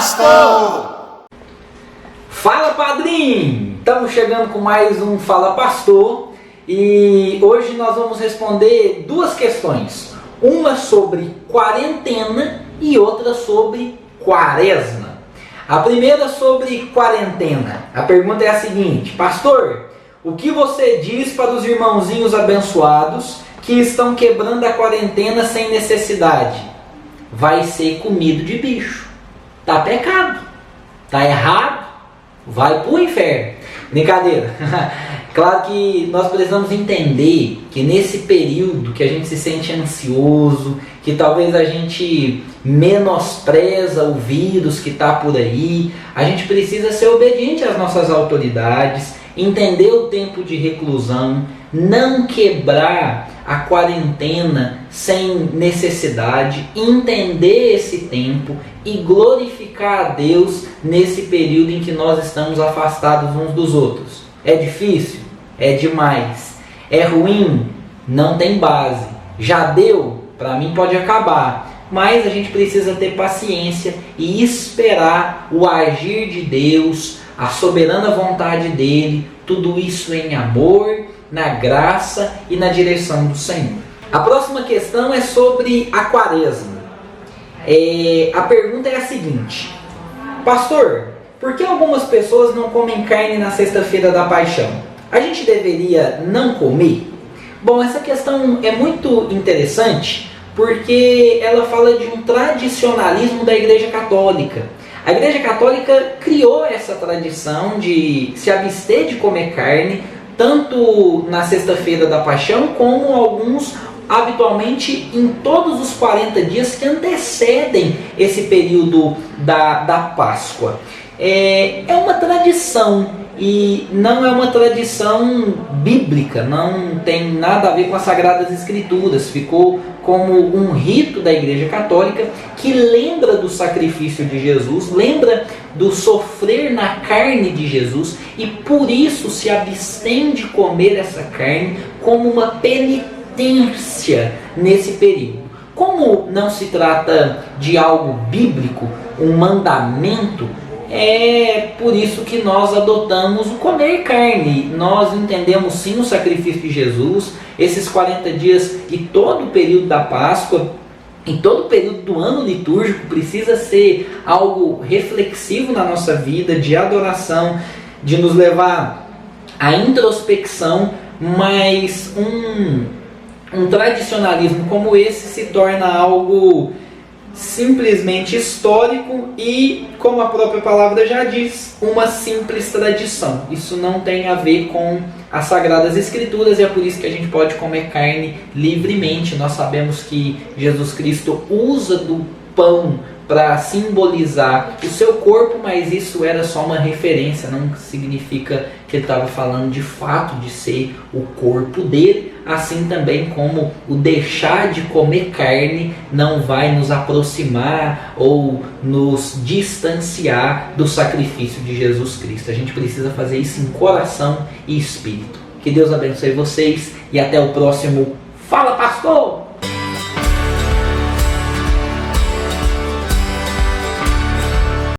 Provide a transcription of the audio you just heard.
Pastor! Fala, padrinho! Estamos chegando com mais um Fala Pastor e hoje nós vamos responder duas questões. Uma sobre quarentena e outra sobre quaresma. A primeira sobre quarentena. A pergunta é a seguinte: pastor, o que você diz para os irmãozinhos abençoados que estão quebrando a quarentena sem necessidade? Vai ser comido de bicho. Tá pecado. Tá errado. Vai pro inferno. Brincadeira. Claro que nós precisamos entender que nesse período que a gente se sente ansioso, que talvez a gente menospreza o vírus que está por aí, a gente precisa ser obediente às nossas autoridades, entender o tempo de reclusão, não quebrar a quarentena sem necessidade, entender esse tempo e glorificar a Deus nesse período em que nós estamos afastados uns dos outros. É difícil? É demais. É ruim? Não tem base. Já deu? Para mim pode acabar. Mas a gente precisa ter paciência e esperar o agir de Deus, a soberana vontade dele, tudo isso em amor, na graça e na direção do Senhor. A próxima questão é sobre a quaresma. A pergunta é a seguinte: pastor, por que algumas pessoas não comem carne na sexta-feira da paixão? A gente deveria não comer? Bom, essa questão é muito interessante porque ela fala de um tradicionalismo da Igreja Católica. A Igreja Católica criou essa tradição de se abster de comer carne, tanto na sexta-feira da paixão, como alguns habitualmente em todos os 40 dias que antecedem esse período da Páscoa. É uma tradição e não é uma tradição bíblica, não tem nada a ver com as Sagradas Escrituras, ficou como um rito da Igreja Católica que lembra do sacrifício de Jesus, lembra do sofrer na carne de Jesus e por isso se abstém de comer essa carne como uma penitência nesse período. Como não se trata de algo bíblico, um mandamento, é por isso que nós adotamos o comer carne. Nós entendemos sim o sacrifício de Jesus, esses 40 dias e todo o período da Páscoa, e todo o período do ano litúrgico precisa ser algo reflexivo na nossa vida, de adoração, de nos levar à introspecção, mas um tradicionalismo como esse se torna algo simplesmente histórico e, como a própria palavra já diz, uma simples tradição. Isso não tem a ver com as Sagradas Escrituras e é por isso que a gente pode comer carne livremente. Nós sabemos que Jesus Cristo usa do pão para simbolizar o seu corpo, mas isso era só uma referência, não significa que ele estava falando de fato de ser o corpo dele. Assim também como o deixar de comer carne não vai nos aproximar ou nos distanciar do sacrifício de Jesus Cristo. A gente precisa fazer isso em coração e espírito. Que Deus abençoe vocês e até o próximo Fala Pastor!